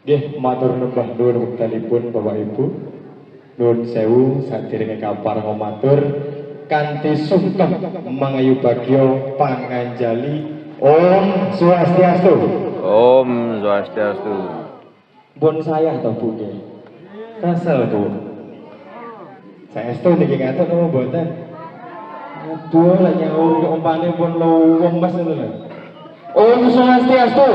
Nggih, matur nuwun wektalipun Bapak Ibu. Nuwun sewu sadèrèngé kapar ngomatur kanthi sungkem mangayu bagya panganjali Om Swastiastu. Om Swastiastu. Pun saya to Bu nggih. Kasel Bu. Saestu niki ngatur napa mboten? Aduh lek nyaur umpane pun luwung Mas ngono lho. Om Swastiastu.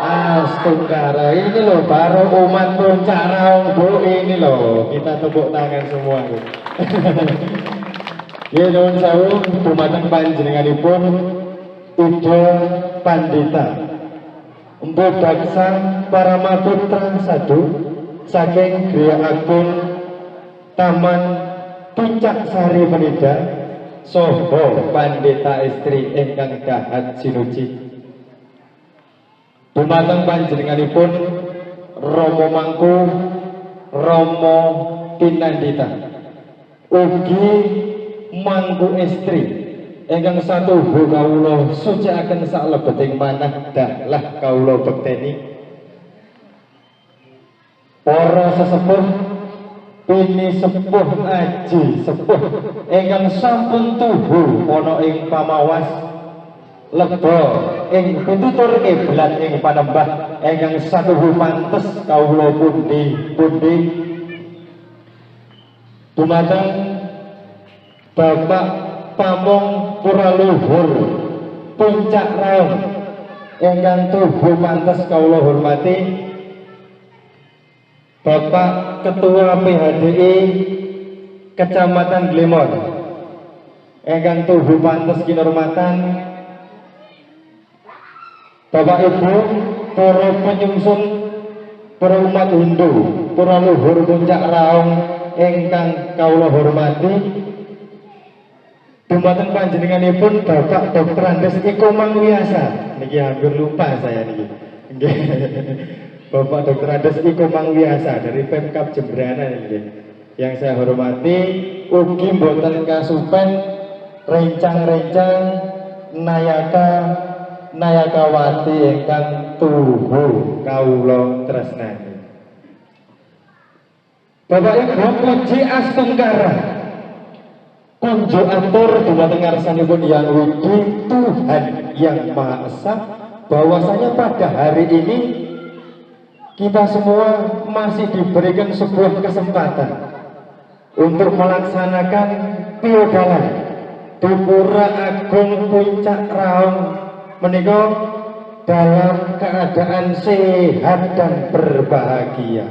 Astungkara ini loh baru umat puncak raung Bu, ini loh kita tepuk tangan semua Bu. Ya nuwun sewu dumateng panjenenganipun Ida Pandita Empu Daksa Paramaputra Sadu saking Griya Agung Taman Puncak Sari Penida saha Pandita istri ingkang dahat sinuci. Dumateng panjenenganipun Rama Mangku Rama Pinandita ugi mangku istri ingkang satuhu kawula sucikaken saklebeting manah dahlah kawula bekteni para sesepuh pini sepuh aji sepuh ingkang sampun tuhu ana ing pamawas leba ing pitutur kiblat ing panembah ingkang satuhu pantes kawula pundi-pundi dumateng Bapak Pamong Puraluhur Puncak Raung ingkang tuhu pantes kawula hormati Bapak Ketua PHDI Kecamatan Glemor ingkang tuhu pantes kinurmatan Bapak Ibu, para penyungsun, para umat Hindu, para luhur puncak raung ingkang kawula hormati. Dumateng panjenenganipun Bapak Dr. Andes Iko Mangwiasa. Niki hampir lupa saya niki. Nggih. Bapak Dr. Andes Iko Mangwiasa dari Pemkab Jembrana niki. Yang saya hormati ugi mboten kasupen rencang-rencang Nayakawati ingkang tuhu kawula tresnani. Bapak Ibu puji astungkara kunjuk atur dumateng ngarsanipun Yang Widi Tuhan Yang Maha Esa bahwasanya pada hari ini kita semua masih diberikan sebuah kesempatan untuk melaksanakan piodalan di Pura Agung Puncak Raung menika dalam keadaan sehat dan berbahagia.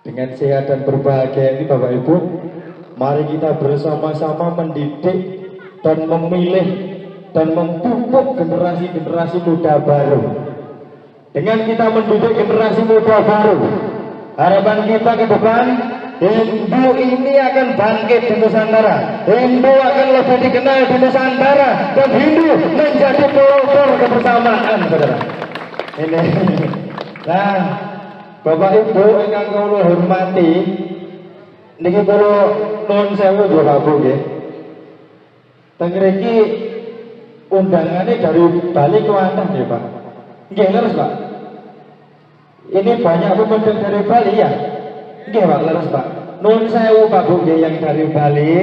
Dengan sehat dan berbahagia ini Bapak Ibu, mari kita bersama-sama mendidik dan memilih dan memupuk generasi-generasi muda baru. Dengan kita mendidik generasi muda baru, harapan kita ke depan Hindu ini akan bangkit di Nusantara. Hindu akan lebih dikenal di Nusantara dan Hindu menjadi pelopor kebersamaan, saudara. Ini. Nah, Bapak Ibu ingkang kula hormati, niki kula nuwun sewu Bapak Ibu nggih. Teng mriki undangane dari Bali Kuantan nggih, Pak. Nggih, terus Pak. Ini banyak pemuda dari Bali ya. Nggih Pak, leres Pak. Nuwun sewu Pak Bu yang dari Bali.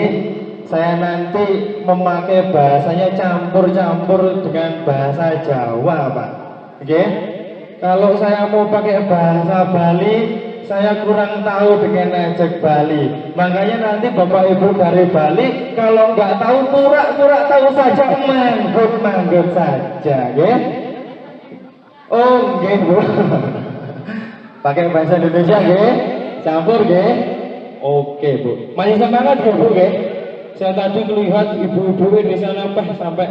Saya nanti memakai bahasanya campur-campur dengan bahasa Jawa Pak. Nggih. Kalau saya mau pakai bahasa Bali, saya kurang tahu dengan ejek Bali. Makanya nanti Bapak Ibu dari Bali kalau nggak tahu pura-pura tahu saja, manggut saja, nggih. Oh, nggih Bu. Pakai bahasa Indonesia nggih. Campur nggih. Oke Bu, masih semangat ya Bu nggih. Saya tadi melihat ibu-ibu di sana sampai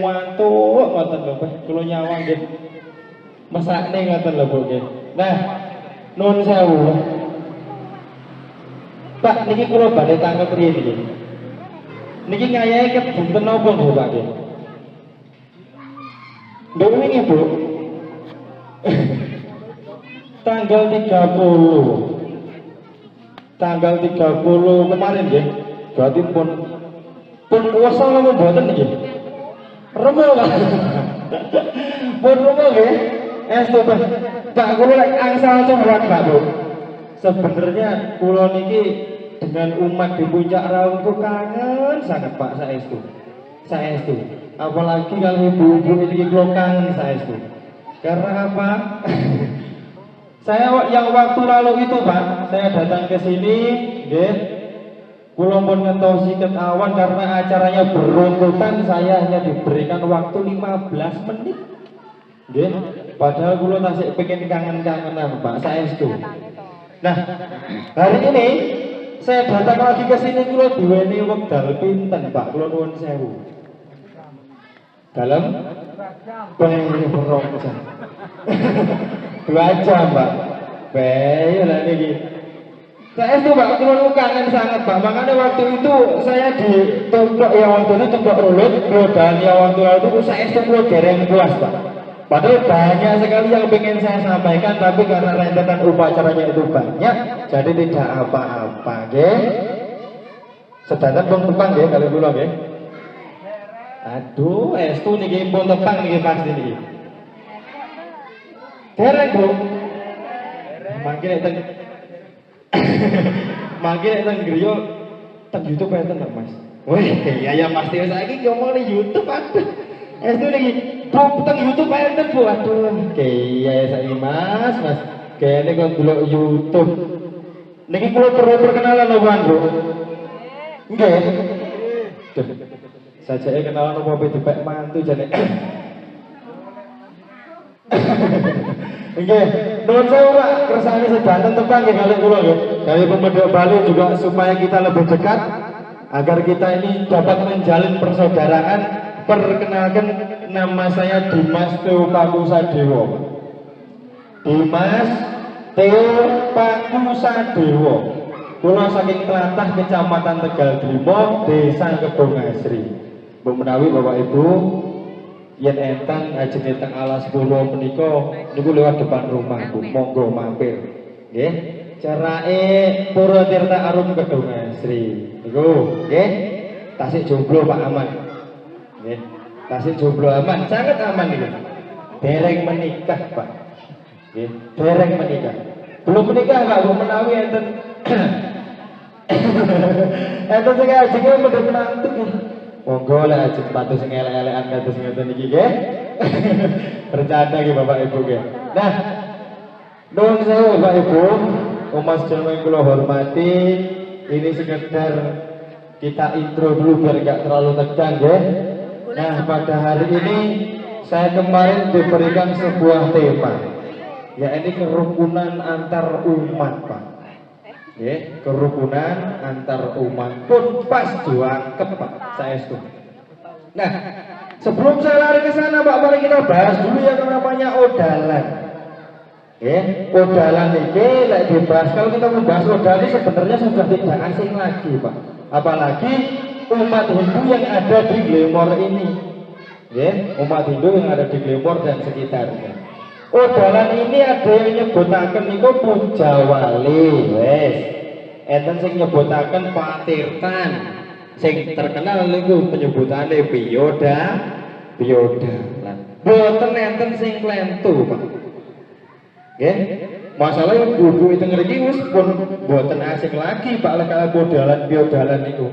ngantuk ngoten lho, kula nyawang nggih. Mesakne ngoten lho Bu nggih. Nah, nuwun sewu. Pak niki kula badhe tangkep riyen niki. Niki ngayahe kedinten napa Bu Pak nggih? Nggih wingi Bu. Tanggal 30 kemarin nggih. Berarti pun kuasa napa mboten nggih? Remo Pak. Pun rumah nggih. Estu Pak kula lek angsal cuman Pak Bu. Sebenarnya kula niki dengan umat di Puncak Raung itu kangen sangat Pak saestu. Saestu. Apalagi kalau ibu-ibu ini kula kangen saestu. Karena apa? Saya yang waktu lalu itu Pak, saya datang ke sini, nggih. Kula pun ngentosi ketahuan karena acaranya beruntutan, saya hanya diberikan waktu 15 menit. Nggih. Padahal kula tasik pengen kangen-kangenan Pak saestu. Nah, hari ini saya datang lagi ke sini kula duweni wekdal pinten Pak, kula nuwun sewu. Dalam berong jam. 2 jam Pak. Baik lah niki. Saya itu Pak, kula kangen sangat Pak. Makanya waktu itu saya ditumpuk ya waktu itu tumpuk rulut, dan ya waktu itu saya itu kula dereng puas Pak. Padahal banyak sekali yang ingin saya sampaikan, tapi karena rentetan upacaranya itu banyak, jadi tidak apa-apa, nggih. Sedangkan pun tepang nggih kali kula nggih. Aduh, estu niki pun tepang niki pasti niki. Dereng, Bu. Mangke nek teng Mangke nek teng griya teng YouTube enten lho, Mas. Wih, iya pasti saiki ngomong di YouTube aduh. Estu niki teng YouTube enten Bu. Aduh, iya saiki Mas. Kayaknya kok delok YouTube. Niki kula perlu perkenalan lho, Bu. Nggih. Duh. Sajake kenalan apa dipek mantu jane. Nggih, nuwun sewu Pak, kersane sedanten tepang nggih kalih kula nggih. Dari Pemedok Bali juga supaya kita lebih dekat agar kita ini dapat menjalin persaudaraan. Perkenalkan, nama saya Dimas Teo Pakusadewo. Dimas Teo Pakusadewo. Kula saking Tlatah, Kecamatan Tegal Grimo, Desa Kedung Asri. Bu menawi Bapak Ibu, yen enten ajeng teng Alas Purwo menika niku lewat depan rumah Bu, monggo mampir. Nggih. Carake Pura Tirta Arum Kedung Asri. Niku, nggih. Tasik jomblo Pak aman. Nggih. Tasik jomblo aman, sangat aman niku. Dereng menikah Pak. Nggih, dereng menikah. Belum menikah Pak, Bu menawi enten enten sing ajenge medhot menantu. Monggo lah ajeng patu sing elek-elekan kados ngeten iki nggih. Bercanda nggih Bapak Ibu nggih. Nah, nuwun sewu Bapak Ibu, umat sedaya kula hormati, ini sekedar kita intro dulu biar enggak terlalu tegang nggih. Nah, pada hari ini saya kemarin diberikan sebuah tema, yaitu kerukunan antar umat Pak. Nggih, kerukunan antar umat pun pas diwakep Pak, saestu. Nah, sebelum saya lari ke sana Pak, mari kita bahas dulu yang namanya odalan. Nggih, odalan iki lek dibahas, kalau kita membahas odalan ini sebenarnya sudah tidak asing lagi Pak. Apalagi umat Hindu yang ada di Glemor ini. Nggih, umat Hindu yang ada di Glemor dan sekitarnya. Odalan ini ada yang nyebutaken niku Pujawali, wes. Enten sing nyebutaken Patirtan. Sing terkenal niku penyebutane Biyoda. Lah, boten enten sing klentu, Pak. Nggih. Masalah ibu-ibu itu ngriki wis pun boten asing lagi Pak lek odalan Biyodalan niku.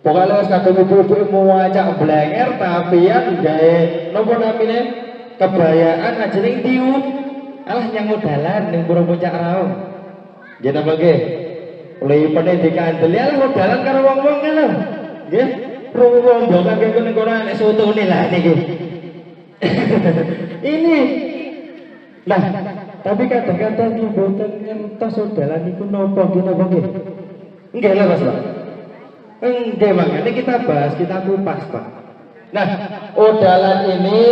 Pokoke wis kadung ibu-ibu mau acak blenger tapian gawe napa namine? Kebayaan aja ning tiup. Alah nyang odalan ning Pura Puncak Raung. Nggih napa nggih? Lipene dikandeli alah odalan karo wong-wong lho. Nggih. Rombongan kene ning kono nek sotone lah niki. Ini. Nah, tapi kadang-kadang ki mboten ngertos odalan niku napa nggih. Nggih lho Mas Pak. Nggih makane kita bahas, kita kupas Pak. Nah, odalan ini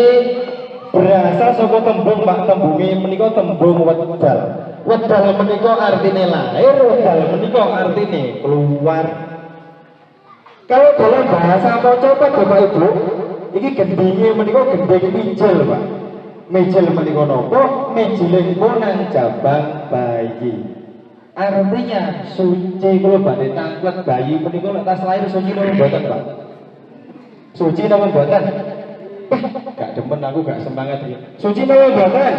berasal saka tembung Pak, tembunge menika tembung wedal. Wedal menika artine lahir, wedal menika artine keluar. Kalau dalam bahasa maca Bapak Ibu, iki gendinge menika gending mijil Pak. Mijil menika napa? Mijiling nang jabang bayi. Artinya suci kula badhe tanglet bayi menika nek tas lahir suci napa mboten Pak? Suci napa mboten? Gak demen aku gak semangat iki. Suci napa mboten?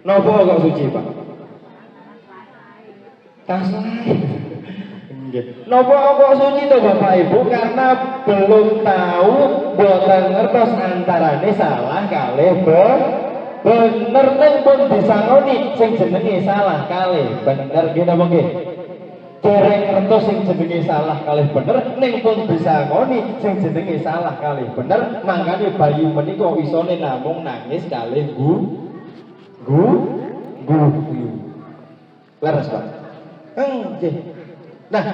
Napa kok suci, Pak? Kasai. Nggih. Napa kok suci to Bapak Ibu? Karena belum tahu boten ngertos antarane salah kalih bener ning pun disangoni sing jenenge salah kalih bener nggih napa nggih? Dereng ngertos sing jenenge salah kalih bener ning pun disangoni sing jenenge salah kalih bener, mangkane bayi menika isone namung nangis kalih guyu. Leres, Pak? Nggih. Nah,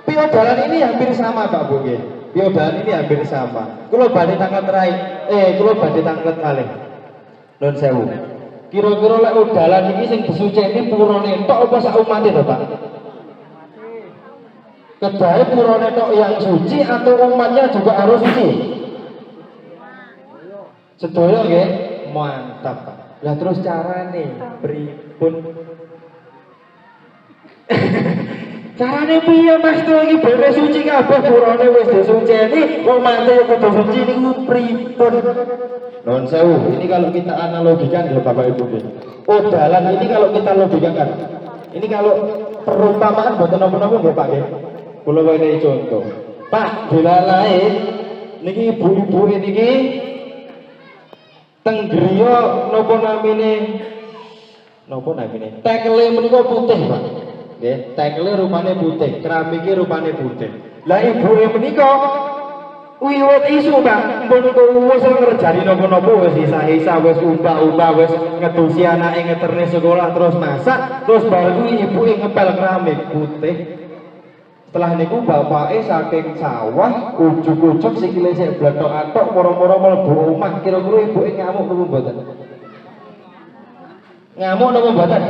piodalan ini hampir sama Pak Bu nggih. Piodalan ini hampir sama. Kula badhe tanglet rai, kula badhe tanglet kalih. Nuwun sewu. Kira-kira lek udalan iki sing disuceni purane tok apa sak umate to, Pak? Kedahe purane tok yang suci atau umatnya juga harus suci? Sedaya nggih? Mantap, Pak. Lah terus carane pripun? Carane piye Mas to iki beres suci kabeh purane wis disuceni, umate yo kudu suci niku pripun? Nuwun sewu, ini kalau kita analogikan ya Bapak Ibu nggih. Udalan ini kalau kita logikakan. Ini kalau perumpamaan mboten napa-napa nggih Pak nggih. Kula wenehi contoh. Pak, delalae niki ibu-ibu niki teng griya napa namine? Napa namine? Tekele menika putih, Pak. Nggih, tekele rupane putih, keramike rupane putih. Lah ibuke menika wiwit isu Pak, mbon wis ngerjani napa-napa wis isa-isa wis umbah-umbah wis ngedusi anake ngeterne sekolah terus masak, terus baru ibuke ngepel keramik putih. Setelah niku bapake saking sawah ujug-ujug sikile sik bletok-atok moro-moro mlebu omah, kira-kira ibuke ngamuk napa mboten? Ngamuk napa mboten?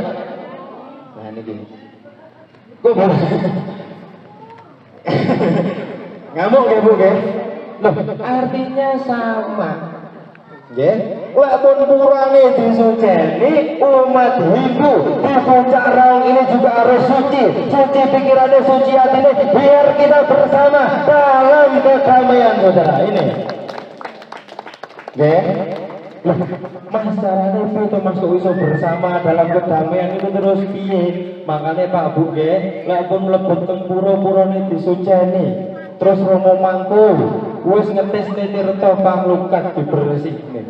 Nah niki. Kok ngamuk nggih Bu nggih? Loh, artinya sama. Nggih. Lek pun purane disuceni, umat Hindu di puncak raung ini juga harus suci. Suci pikirannya, suci hatinya, biar kita bersama dalam kedamaian saudara ini. Nggih. Loh, Mas carane piye to Mas kok iso bersama dalam kedamaian itu terus piye? Makanya Pak Bu nggih, lek pun mlebet teng pura-purane disuceni, terus romo mangku wis ngetes tirta panglukat dibersihne.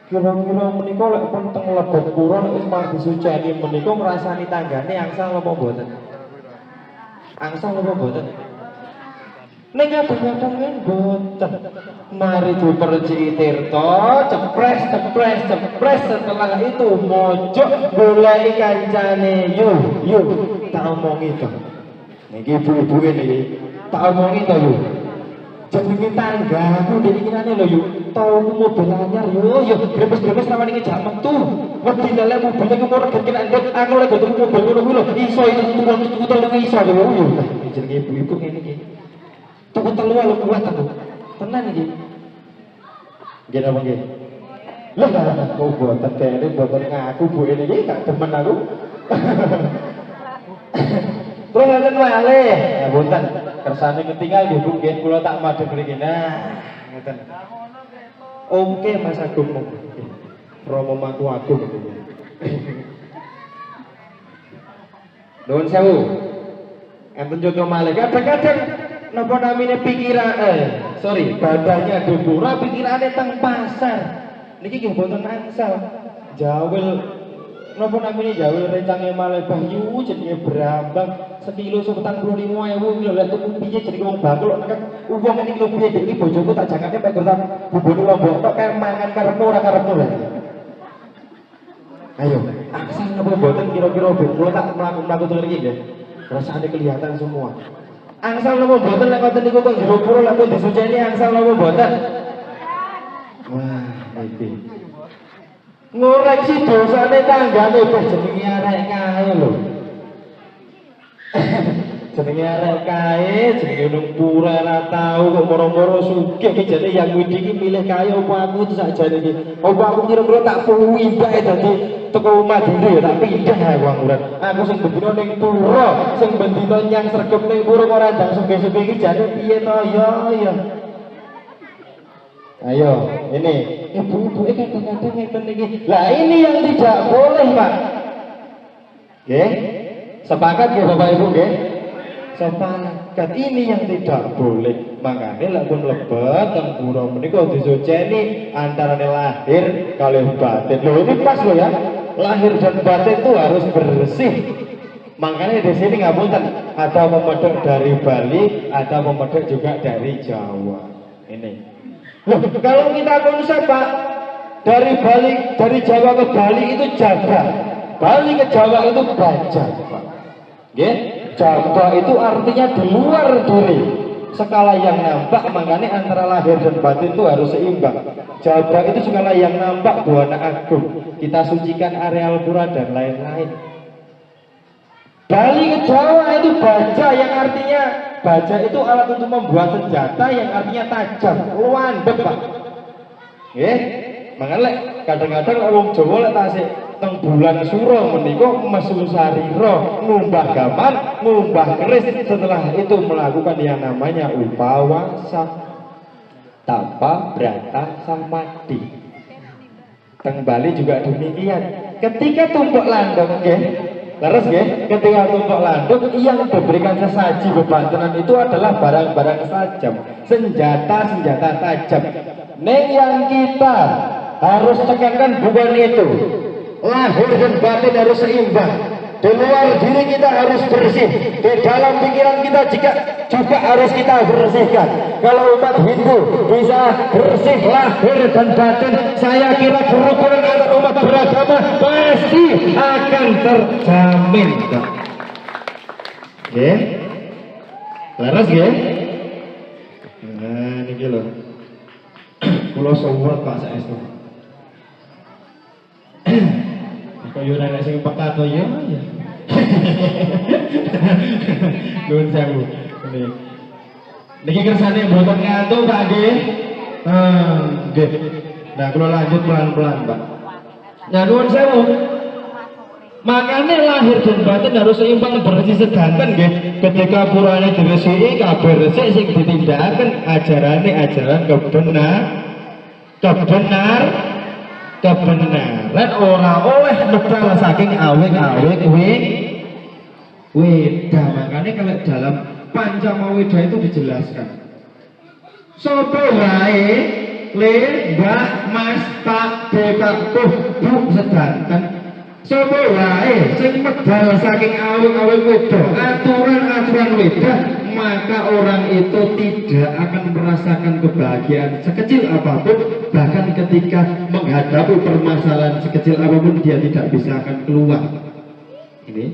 Kira-kira menika lek pun teng lebet pura wis mah disuceni menika ngrasani tanggane angsal apa mboten? Angsal apa mboten? Ning kadang-kadang kan mboten. Mari diperciki tirta, cepres setelah itu mojok goleki kancane. Yuk, tak omongi to. Niki ibu-ibu niki, tak omongi to yuk. Jenenge tanggaku dikirane lho yuk. Tau mobil anyar yo grepes-grepes rawan iki jak metu. Wedi lek mobil iki mau reget kena ndek, aku lek tuku mobil ngono kuwi lho iso iki turun iso lho yo. Jenenge ibu-ibu ngene iki. Tuku telu lho kuat aku. Tenan iki. Nggih napa nggih? Lah kok boten kene boten ngaku Bu ini iki gak demen aku. Terus ngeten malih, ya boten. Kersane ketinggal nggih Bu nggih kula tak madhep mriki. Nah, ngeten. Oke Mas Agung. Romo Mangku Agung. Nuwun sewu. Enten contoh malih kadang-kadang napa namine pikiran badannya di pura pikirane teng pasar. Niki nggih boten angsal. Jawil napa namine jawil rencange malih Bahyu jenenge Brambang sekilo 75.000 lho lek tuku piye jenenge wong bakul nek wong iki lho piye iki bojoku tak jangane mek gertak bubune lombok tok kae mangan karepmu ora karepmu lho. Ayo, angsal napa boten kira-kira kula tak mlaku-mlaku teng mriki nggih. Rasane kelihatan semua. Angsal napa mboten lek ngoten niku kok jero pura lek disuceni angsal napa mboten? Wah, iki. Ngoreksi dosane tanggane wis jenenge arek kae lho. Jenenge arek kae, jenenge nang pura ora tau kok moro-moro sugih iki jane yang widi iki milih kae opo aku itu sakjane iki. Opo aku kira-kira tak pindah dadi teko omah dhewe ya tak pindah wong urip. Aku sing bendina ning pura, sing bendina nyang sregep ning pura ora ndang sugih-sugih iki jane piye to ya. Ayo, ini ibu-ibu kadang-kadang ngeten iki. Lah ini yang tidak boleh, Pak. Nggih? Sepakat ya Bapak Ibu nggih? Sepakat. Ini yang tidak boleh. Makanya lek pun lebet teng pura menika disoceni antara lahir kali batin. Loh ini pas loh ya. Lahir dan batin itu harus bersih. Makanya di sini ngapunten, ada pemedek dari Bali, ada pemedek juga dari Jawa. Ini. Loh, kalau kita konsep Pak, dari Bali, dari Jawa ke Bali itu jaga, Bali ke Jawa itu baja, Pak. Nggih? Jaga itu artinya di luar diri. Skala yang nampak, makanya antara lahir dan batin itu harus seimbang. Jaga itu skala yang nampak buana agung. Kita sucikan areal pura dan lain-lain. Bali ke Jawa itu baja, yang artinya baja itu alat untuk membuat senjata yang artinya tajam, luandek Pak. Nggih, makanya kadang-kadang wong Jawa lek tasik teng bulan suro menika mesu sarira, ngumbah gaman, ngumbah keris, setelah itu melakukan yang namanya upawasa tapa brata samadhi. Teng Bali juga demikian. Ketika tumpuk landung nggih, terus ya, ketika tumpuk landung yang diberikan sesaji bebantenan itu adalah barang-barang tajam, senjata-senjata tajam. Neng yang kita harus tekankan bukan itu. Lahir dan batin harus seimbang. Di luar diri kita harus bersih. Di dalam pikiran kita juga harus kita bersihkan. Kalau umat Hindu bisa bersih lahir dan batin, saya kira kerukunan antar umat beragama pasti akan terjamin. Oke, laras ya. Nah, ini loh. Pulau Sowot Pak Saestu. Kok yo nek sing peka to ya. Nuwun sewu. Niki kersane mboten ngantuk Pak nggih. Nggih. Nah, kula lanjut pelan-pelan, Pak. Nah, nuwun sewu. Makanya lahir dan batin harus seimbang bersih sedanten nggih. Ketika purane diresiki kabeh resik sing ditindakaken ajarane ajaran kebenaran ora oleh medal saking awik-awik weda. Makanya kalau dalam Pancamawida itu dijelaskan, sapa wae le mbah mas pak dekakuh bu sedanten, sapa wae sing medal saking awik-awik weda, aturan-aturan weda, maka orang itu tidak akan merasakan kebahagiaan sekecil apapun. Bahkan ketika menghadapi permasalahan sekecil apapun dia tidak bisa akan keluar. Ini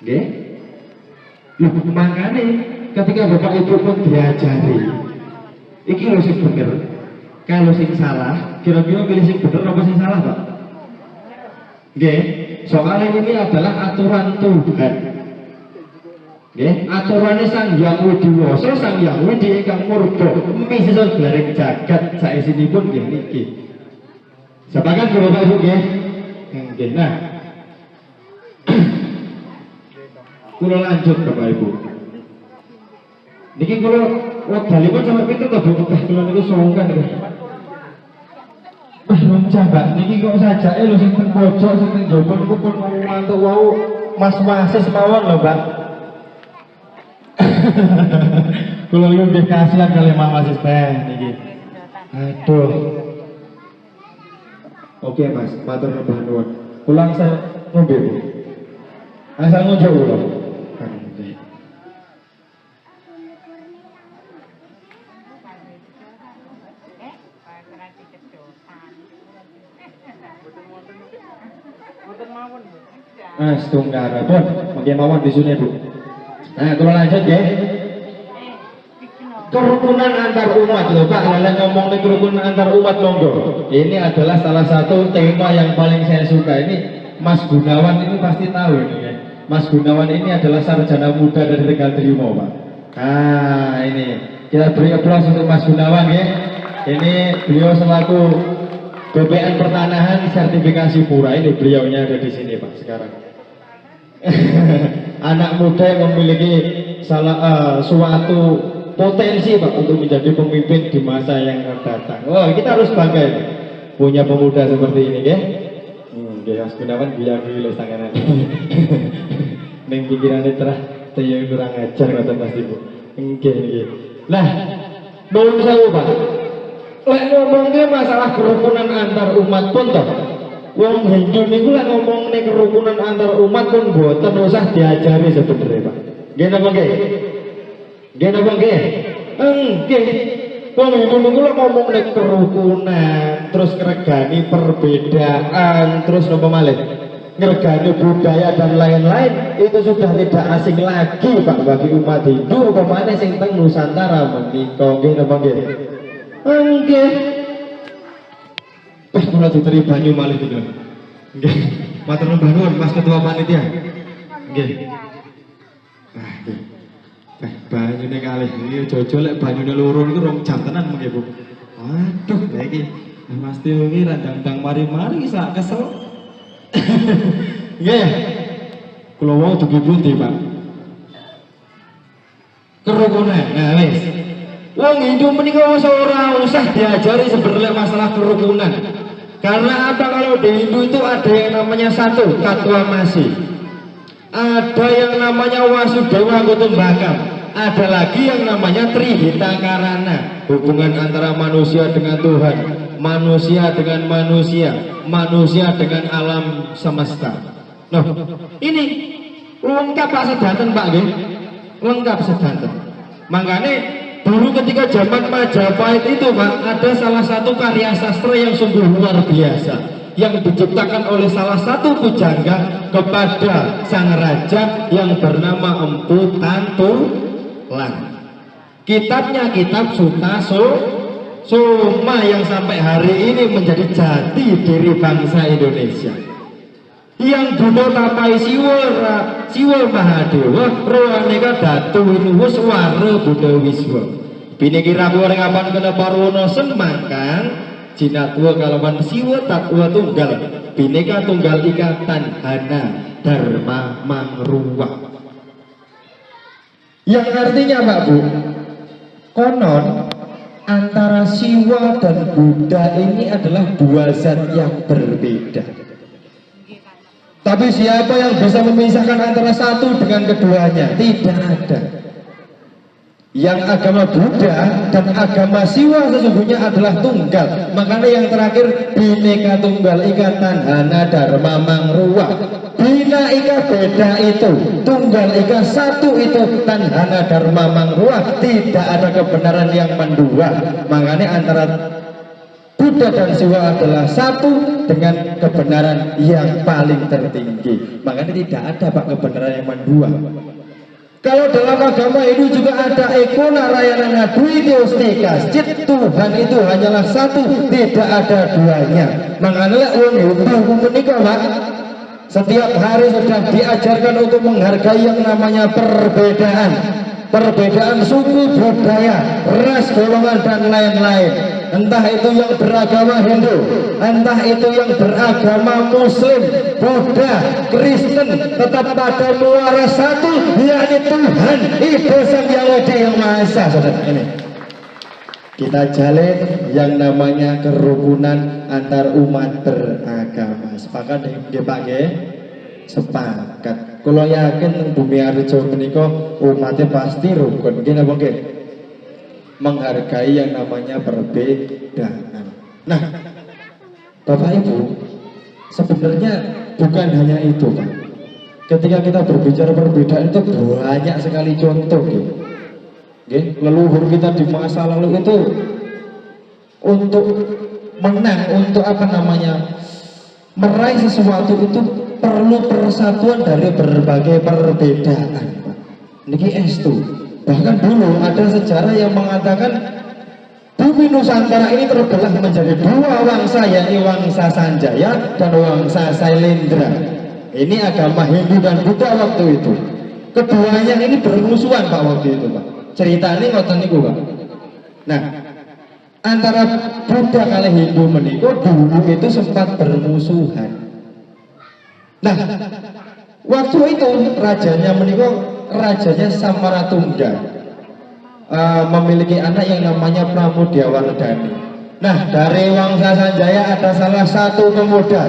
oke? Loh, makanya ketika Bapak Ibu pun diajari iki lho sing bener, kalau sing salah kira-kira pilih sing bener apa sing salah Pak? Oke? Soalnya ini adalah aturan Tuhan. Nggih, aturane Sang Hyang Widiwasa, Sang Hyang Widi ingkang murba, misisa glaring jagat saesinipun nggih niki. Sepakat Bapak Ibu nggih? Nggih. Nah. Kula lanjut Bapak Ibu. Niki kula wedalipun sampe pinten to Bu? Kula niku songkan niku. Roncah Mbak, niki kok sajake lho sing teng pojok, sing teng njaba niku pun mantuk wau mas-masis mawon lho Mbak. Kula niku nggih kasihan kali Mas Teh niki. Aduh. Oke Mas, matur nuwun. Kula asal ngombe Bu. Asal ngunjuk kula. Setunggal pun, mungkin mawon di sini Bu. Nah, kalau lanjut ya. Kerukunan antar umat loh Pak, kalian ngomong nih kerukunan antar umat monggo. Ini adalah salah satu tema yang paling saya suka. Ini Mas Gunawan ini pasti tahu ini ya. Mas Gunawan ini adalah sarjana muda dari Tegal Trimo Pak. Nah ini kita beri aplaus untuk Mas Gunawan ya. Ini beliau selaku BPN Pertanahan sertifikasi pura, ini beliaunya ada di sini Pak sekarang. Anak muda yang memiliki suatu potensi Pak untuk menjadi pemimpin di masa yang akan datang. Oh, kita harus bangga ya, punya pemuda seperti ini ya. Mas Gunawan biar dulu sanganan. Neng pikirannya terah, saya kurang ajar kata Mas Ibu. Nggih. Nah, nuwun sewu Pak. Lek ngomongnya masalah kerukunan antar umat pun toh. Wong Hindu niku lek ngomongnya kerukunan antar umat pun boten usah diajari sebenarnya Pak. Nggih napa nggih? Nggih napa nggih? Nggih. Wong Hindu niku lek ngomongnya kerukunan, terus ngregani perbedaan, terus napa malih? Ngregani budaya dan lain-lain itu sudah tidak asing lagi Pak bagi umat Hindu pemane sing teng Nusantara menika. Nggih napa nggih? Nggih. Kula diteri banyu malih iki. Nggih. Matur nuwun Mas Ketua Panitia. Nggih. Ah, nggih. Banyune kalih iki jojo lek banyune loro niku rong jam tenan mengke Bu. Aduh, lha iki Mas Tio iki randang-randang mari-mari sak kesel. Nggih. Kula wau dugi pundi, Pak? Kerukunan. Nah, wis. Wong Hindu menika ora usah diajari sebenarnya masalah kerukunan. Karena apa, kalau di Hindu itu ada yang namanya satu, Tatwamasi. Ada yang namanya Wasudewa Kutumbakam. Ada lagi yang namanya Trihitakarana, hubungan antara manusia dengan Tuhan, manusia dengan manusia, manusia dengan alam semesta. Nah, ini lengkap Pak sedanten Pak nggih. Lengkap sedanten. Makanya dulu ketika zaman Majapahit itu Pak, ada salah satu karya sastra yang sungguh luar biasa yang diciptakan oleh salah satu pujangga kepada sang raja yang bernama Empu Tantulan. Kitabnya kitab Suta Soma yang sampai hari ini menjadi jati diri bangsa Indonesia. Yang Buddha tapai Siwa Mahadewa rohaneka datu winuwus wara Buddha Wiswa. Bini kira goreng apan kena parwono semangkang jinatwa kalawan siwa takwa tunggal bineka tunggal ikatan hana dharma mangruwa. Yang artinya Pak Bu, konon antara Siwa dan Buddha ini adalah dua zat yang berbeda. Tapi siapa yang bisa memisahkan antara satu dengan keduanya? Tidak ada. Yang agama Buddha dan agama Siwa sesungguhnya adalah tunggal. Makanya yang terakhir bineka tunggal ikatan hana dharma mangruwa. Bina ika beda itu, tunggal ika satu itu, dan hana dharma mangruwa. Tidak ada kebenaran yang mendua. Makanya antara Buddha dan Siwa adalah satu dengan kebenaran yang paling tertinggi. Makanya tidak ada Pak kebenaran yang mendua. Kalau dalam agama ini juga ada Eko Narayana Dwitiustika, Tuhan itu hanyalah satu, tidak ada duanya. Makanya Hindu menikah Pak, setiap hari sudah diajarkan untuk menghargai yang namanya perbedaan. Perbedaan suku, budaya, ras, golongan, dan lain-lain. Entah itu yang beragama Hindu, entah itu yang beragama Muslim, Buddha, Kristen, tetap pada muara satu, yakni Tuhan Ida Sang Hyang Widi Yang Maha Esa. Saudara, ini kita jalin yang namanya kerukunan antar umat beragama. Sepakat nggih Pak nggih? Sepakat. Kalau yakin Bumi Arjo menika umatnya pasti rukun. Nggih napa nggih? Menghargai yang namanya perbedaan. Nah, Bapak Ibu, sebenarnya bukan hanya itu Pak. Ketika kita berbicara perbedaan itu banyak sekali contoh. Leluhur kita di masa lalu itu untuk menang, untuk apa namanya, meraih sesuatu itu perlu persatuan dari berbagai perbedaan. Niki estu. Bahkan dulu ada sejarah yang mengatakan bumi Nusantara ini terbelah menjadi dua wangsa, yakni wangsa Sanjaya dan wangsa Sailendra. Ini agama Hindu dan Buddha waktu itu. Keduanya ini bermusuhan Pak waktu itu Pak. Ceritanya ngoten niku Pak. Nah, antara Buddha kali Hindu menika dulu itu sempat bermusuhan. Nah, waktu itu rajanya menika rajanya Samaratungga. memiliki anak yang namanya Pramudia Wardani. Nah, dari Wangsa Sanjaya ada salah satu pemuda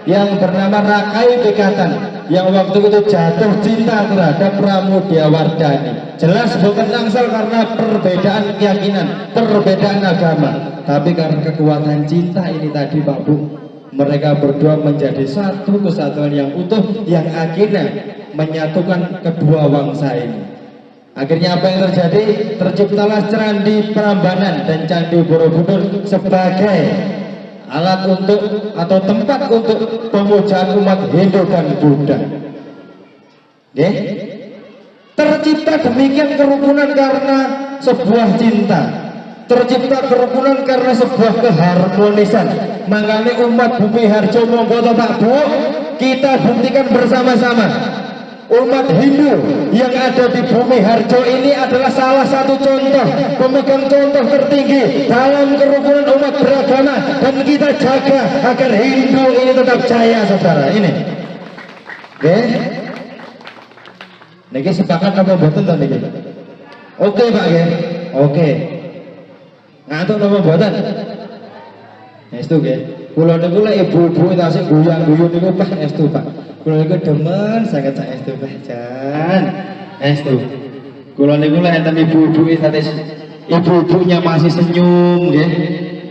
yang bernama Rakai Bekatan yang waktu itu jatuh cinta terhadap Pramudia Wardani. Jelas bukan tangsel karena perbedaan keyakinan, perbedaan agama, tapi karena kekuatan cinta ini tadi Pak Bu, mereka berdua menjadi satu kesatuan yang utuh yang akhirnya menyatukan kedua wangsa ini. Akhirnya apa yang terjadi? Terciptalah Candi Prambanan dan Candi Borobudur sebagai alat untuk atau tempat untuk pemujaan umat Hindu dan Buddha. Oke? Tercipta demikian kerukunan karena sebuah cinta. Tercipta kerukunan karena sebuah keharmonisan. Makanya umat Bumi Harjo monggo Pak Bu, kita buktikan bersama-sama. Umat Hindu yang ada di Bumi Harjo ini adalah salah satu contoh, pemegang contoh tertinggi dalam kerukunan umat beragama, dan kita jaga agar Hindu ini tetap jaya, saudara. Ini, oke? Niki sepakat apa boten to niki? Oke Pak ya, oke. Ngantuk apa boten? Estu nggih. Kula niku lek ibu-ibu tasik guyang-guyu niku Pak estu Pak. Kula niku demen sangat saestu Pak Jan. Estu. Kula niku lek enten ibu-ibu tasik ibu-ibunya masih senyum nggih.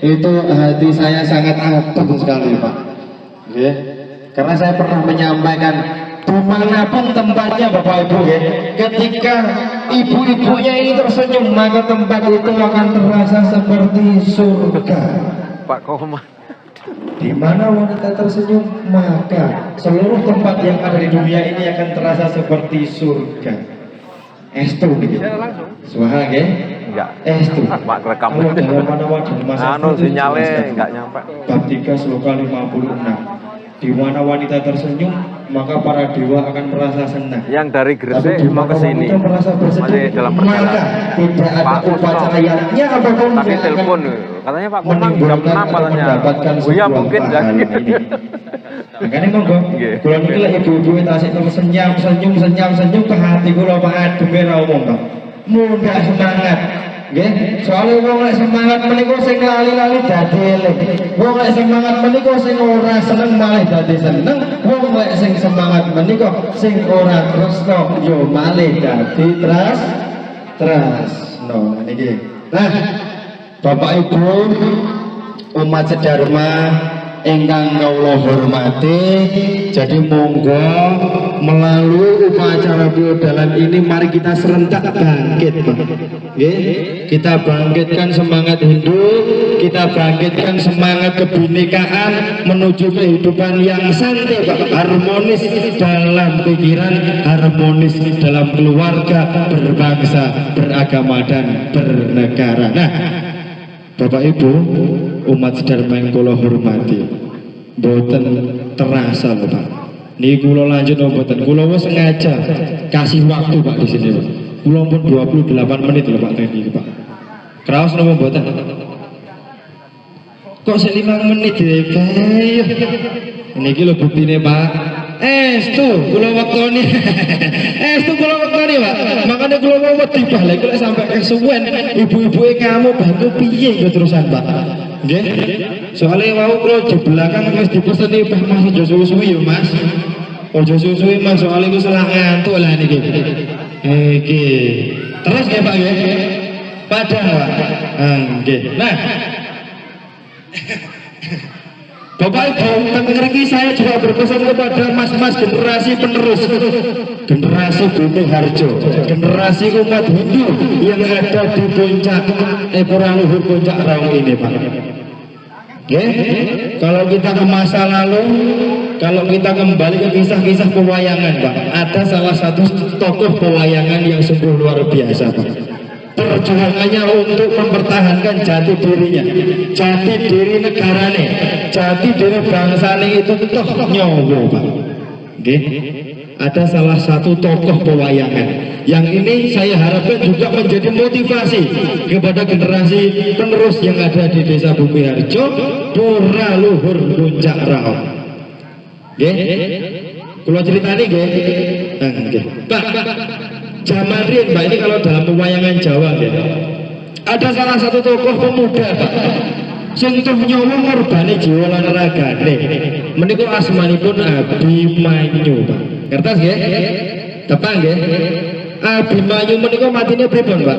Itu hati saya sangat abang sekali Pak. Nggih. Karena saya pernah menyampaikan dimanapun tempatnya Bapak Ibu ya, ketika ibu-ibunya ini tersenyum maka tempat itu akan terasa seperti surga. Pak Koma. Di mana wanita tersenyum maka seluruh tempat yang ada di dunia ini akan terasa seperti surga. Estu gitu. Suara ya? Enggak. Estu. Pak rekam. Anu sinyalnya enggak nyampe. Bab 3 sloka 56. Di mana wanita tersenyum maka para dewa akan merasa senang. Yang dari Gresik mau ke sini masih dalam maka perjalanan. tidak ada Pak upacara yatnya apapun Tadi yang telepon akan katanya Pak Kunang jam 6 katanya. mendapatkan Oh iya sebuah mungkin pahala jadi. ini. Makanya monggo, Nggih. kula niki lek ibu-ibu tasik senyum ke hati kula Pak ademe ra umum Pak. Mudah semangat. Nggih, soalnya wong lek semangat menika sing lali-lali dadi eling. Wong lek semangat menika sing ora seneng malah dadi seneng. Wong lek sing semangat menika sing ora tresno yo malah dadi tresno. Niki. Nah, Bapak Ibu umat sedharma ingkang kawula hormati, jadi monggo melalui upacara piodalan ini mari kita serentak bangkit Pak. Kita bangkitkan semangat Hindu, kita bangkitkan semangat kebinekaan menuju kehidupan yang santai Pak, harmonis dalam pikiran, harmonis dalam keluarga, berbangsa, beragama dan bernegara. Nah, Bapak Ibu umat sedharma yang kula hormati, mboten terasa lho Pak. Niki kula lanjut mboten. Kula wis sengaja kasih waktu Pak di sini Pak. Kula pun 28 menit lho Pak tadi Pak. Kraos napa mboten? Kok sik 5 menit ya? Niki lho buktine Pak. Estu kula wektoni. Estu kula wektoni Pak. Makanya kula mau wedi balik lek sampai kesuwen ibu-ibuke kamu bantu piye yo terusan Pak. Nggih. Soale wau kula di belakang wis dipeseni Pak Mas ojo suwi-suwi yo Mas. Ojo suwi-suwi Mas soalé ku salah ngantuk lah niki. Iki. Terus nggih Pak nggih. Padahal Pak. Nggih. Nah. Bapak Ibu, mriki saya juga berpesan kepada mas-mas generasi penerus, generasi Bumi Harjo, generasi umat Hindu yang ada di puncak Epura Luhur Puncak Raung ini Pak. Okay? Kalau kita ke masa lalu, kalau kita kembali ke kisah-kisah pewayangan Pak, ada salah satu tokoh pewayangan yang sungguh luar biasa Pak. Perjuangannya untuk mempertahankan jati dirinya, jati diri negarane, jati diri bangsane itu toh nyowo Pak. Okay? Ada salah satu tokoh pewayangan yang ini saya harapkan juga menjadi motivasi kepada generasi penerus yang ada di Desa Bumi Harjo, Pura Luhur Puncak Raung. Okay? Kalau ceritanya nggih. Pak. Zaman riyen Mbak, ini kalau dalam pewayangan Jawa gitu. Ada salah satu tokoh pemuda Pak. Sing tuh nyawa ngorbane jiwa lan ragane. Menika asmanipun Abimanyu Pak. Kertas nggih? Tepang nggih? Abimanyu menika matine pripun Pak?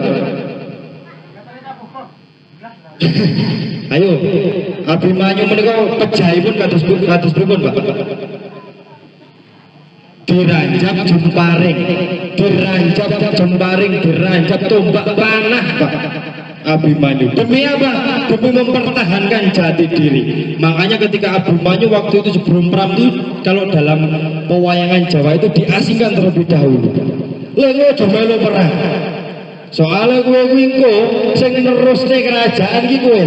Ayo, Abimanyu menika pejahipun kados pripun Pak? Diranjap jemparing, diranjap tombak panah Pak. Abimanyu demi apa? Demi mempertahankan jati diri. Makanya ketika Abimanyu waktu itu sebelum perang itu, kalau dalam pewayangan Jawa itu diasingkan terlebih dahulu. Lha aja melu perang. Soalnya kowe kuwi engko sing nerusne kerajaan iki kowe.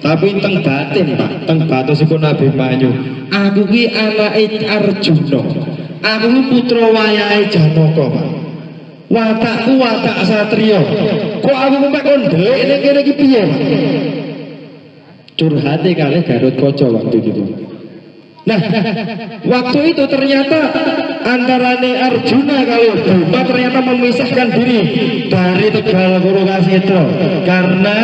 Tapi teng batin Pak, teng batusipun Abimanyu. Aku ki anake Arjuna. Aku ki putra wayahe Janaka Pak. Watakku watak satria. Kok aku mek kon ndelik ning kene iki piye Pak? Curhate kalih Garutkaca waktu itu. Nah, waktu itu ternyata antarane Arjuna kali Bima ternyata memisahkan diri dari Tegal Kurukasetra karena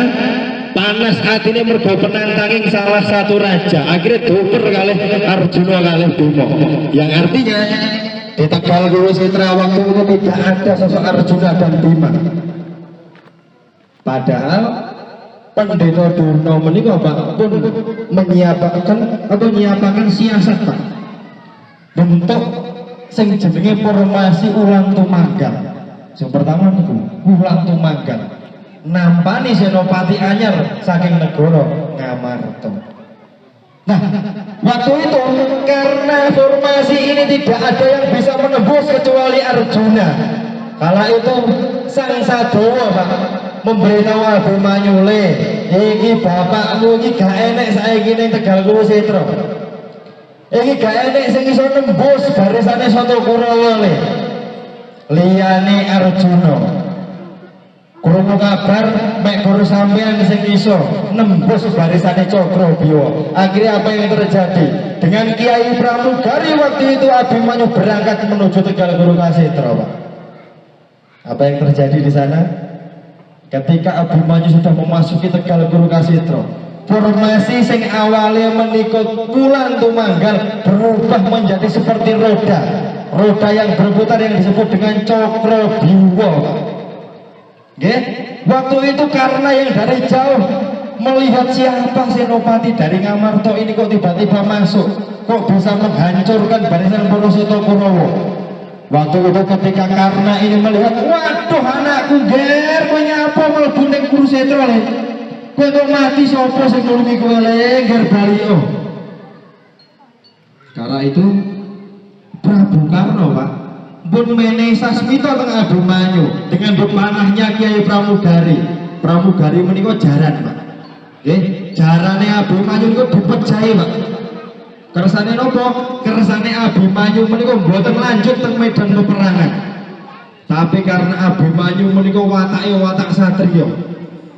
panas hatinya mergo penantanging salah satu raja. Akhirnya doper kalih Arjuna kalih Bima. Yang artinya di Tegal Kurukasetra waktu itu tidak ada sosok Arjuna dan Bima. Padahal Pendeta Durna menika Pak pun menyiapkan siasat Pak. Bentuk sing jenenge formasi ulang tumanggal. Yang pertama niku ulang tumanggal. Nampani senopati anyar saking negara Ngamarta. Nah, waktu itu karena formasi ini tidak ada yang bisa menembus kecuali Arjuna. Kala itu Sang Sadewa Pak memberitahu Abimanyu, le iki bapakmu iki gak enek saiki ning Tegal Kurusetra. Iki gak enek sing iso nembus barisane Sata Kurawa le. Liyane Arjuna. Krungu kabar mek guru sampean sing iso nembus barisane Cakrabiwa. Akhirnya apa yang terjadi? Dengan Kiai Pramugari waktu itu Abimanyu berangkat menuju Tegal Kurukasetra, Pak. Apa yang terjadi di sana? Ketika Abimanyu sudah memasuki Tegal Kurukasetra, formasi sing awalnya menikut bulan tumanggal berubah menjadi seperti roda yang berputar yang disebut dengan Cakrabiwa. Nggih, waktu itu karena yang dari jauh melihat siapa senopati dari Ngamarta ini kok tiba-tiba masuk, kok bisa menghancurkan barisan Wonosoto Kurawa. Waktu itu ketika karena ini melihat, waduh anakku ger, kowe nyapa mlebu ning Kurusetra le. Kowe kok mati sapa sing nulungi kowe le ger Balio. Kala itu Prabu Karna Pak pun menehi sasmita teng Abimanyu dengan bepanahnya Kiai Pramugari. Pramugari menika jaran Pak. Nggih, jarane Abimanyu niku dipejahi Pak. Kersane napa? Kersane Abimanyu menika mboten lanjut teng medan peperangan. Tapi karena Abimanyu menika watake watak satriya.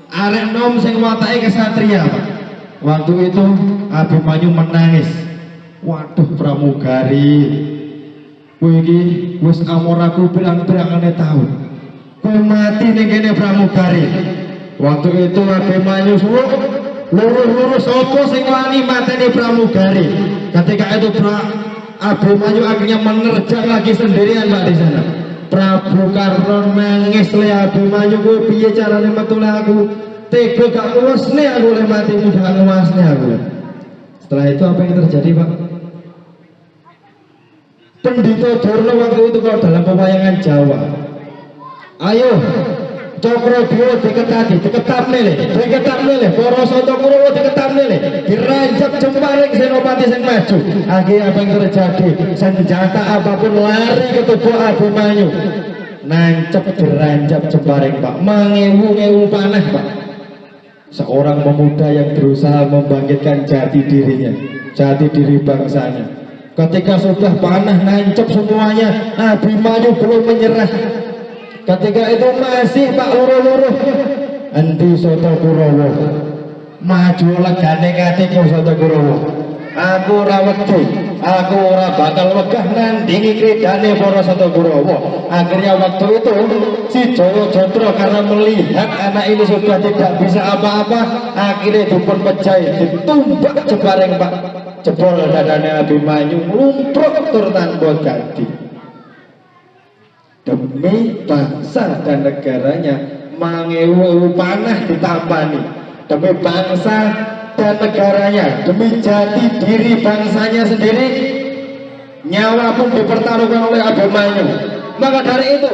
Arek nom sing watake kesatriya, Pak. Waktu itu Abimanyu menangis. Waduh Pramugari, kowe iki wis amor aku pirang-pirangane taun. Kowe mati ning kene Pramugari. Waktu itu Abimanyu suruh lurus sapa sing wani mateni Pramugari. Ketika itu Abimanyu akhirnya menerjang lagi sendirian Pak di sana. Prabu Karna nangis le Abimanyu, kowe piye carane metu le aku? Tega gak nguwasne aku le matimu gak nguwasne aku. Setelah itu apa yang terjadi Pak? Pendeta Durna waktu itu kalau dalam pewayangan Jawa, ayo Cakrabiwa diketapne le, para Sata Kurawa diketapne le, diranjap jemparing senopati sing maju. Akhirnya apa yang terjadi? Senjata apapun lari ke tubuh Abimanyu, nancep diranjap jemparing Pak, mengewu-ewu panah Pak. Seorang pemuda yang berusaha membangkitkan jati dirinya, jati diri bangsanya. Ketika sudah panah nancep semuanya, Abimanyu belum menyerah. Ketika itu masih Pak luruh-luruh endi Sata Kurawa, maju legane katiku Sata Kurawa. aku ora wedi, aku ora bakal wegah nandingi kredane para Santa Kurawa. Akhirnya waktu itu si Jawa Jatra karena melihat anak ini sudah tidak bisa apa-apa, akhirnya dipun pejai, ditumbak jebareng Pak, jebol dadane Abimanyu lumpruk tur tanpa ganti. Demi bangsa dan negaranya, mangewu panah ditampani. Demi bangsa dan negaranya, demi jati diri bangsanya sendiri, nyawa pun dipertaruhkan oleh Abimanyu. Maka dari itu,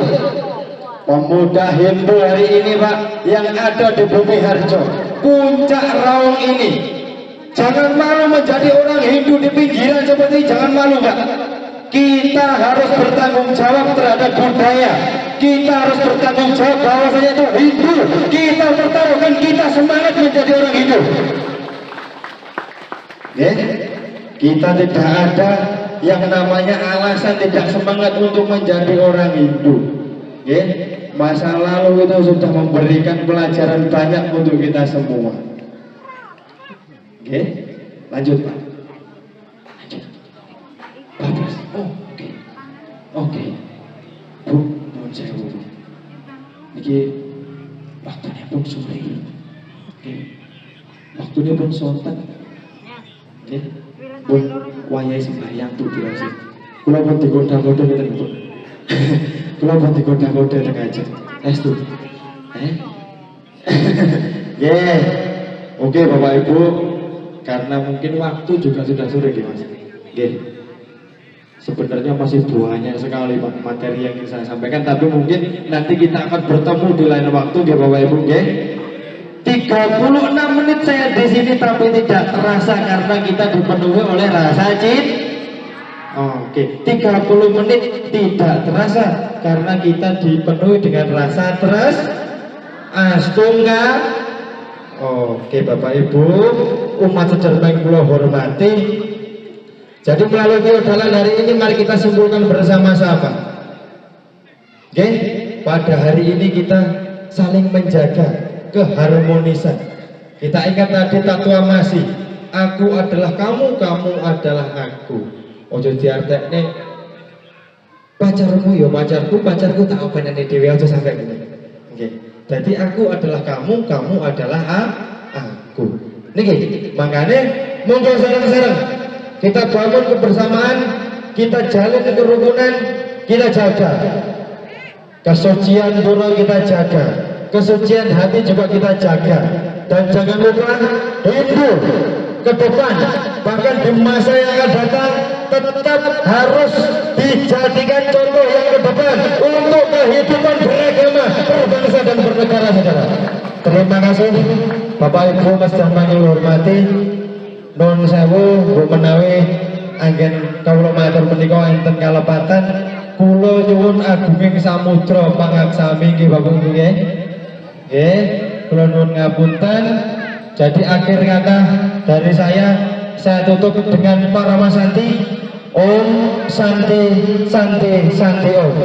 pemuda Hindu hari ini Pak, yang ada di Bumi Harjo, puncak Raung ini, jangan malu menjadi orang Hindu di pinggiran seperti ini, jangan malu Pak. Kita harus bertanggung jawab terhadap budaya. Kita harus bertanggung jawab bahwasanya itu Hindu. Kita pertaruhkan, kita semangat menjadi orang Hindu. Kita tidak ada yang namanya alasan tidak semangat untuk menjadi orang Hindu. Masa lalu itu sudah memberikan pelajaran banyak untuk kita semua. Lanjut Pak. Bagus. Oke. Bu, nuwun sewu. Niki waktunya pun sore. Waktunya pun sonten. Pun wayahe sembahyang tuh dirasa. Kula pun digoda-goda ngeten Bu. Kula pun digoda-goda teng aja. Estu. Oke Bapak Ibu, karena mungkin waktu juga sudah sore Mas. Sebenarnya masih banyak sekali Pak materi yang ingin saya sampaikan, tapi mungkin nanti kita akan bertemu di lain waktu Bapak Ibu. 36 menit saya di sini tapi tidak terasa karena kita dipenuhi oleh rasa cinta. 30 menit tidak terasa karena kita dipenuhi dengan rasa setunggal. Bapak Ibu, umat sederhana yang kula hormati. Jadi melalui feodalan hari ini mari kita simpulkan bersama-sama. Pada hari ini kita saling menjaga keharmonisan. Kita ingat tadi tatua masih, aku adalah kamu, kamu adalah aku. Ojo diartekne pacarmu ya pacarku, pacarku tak openane dhewe aja sampai ngene. Jadi aku adalah kamu, kamu adalah aku. Niki, makanya monggo sareng-sareng kita bangun kebersamaan, kita jalin kerukunan, kita jaga kesucian dulu, kita jaga kesucian hati juga kita jaga. Dan jangan lupa Hindu ke depan, bahkan di masa yang akan datang, tetap harus dijadikan contoh yang ke depan untuk kehidupan beragama, berbangsa dan bernegara saudara. Terima kasih Bapak Ibu Mas dan Manggil hormati. Nun sewu Bu menawi anggen kawula matur menika enten kalepatan kula nyuwun agunging samudra pangaksami nggih Bapak Ibu nggih. Kula nuwun ngapunten. Jadi akhir kata dari saya tutup dengan Paramasanti. Om Santi Santi Santi Om.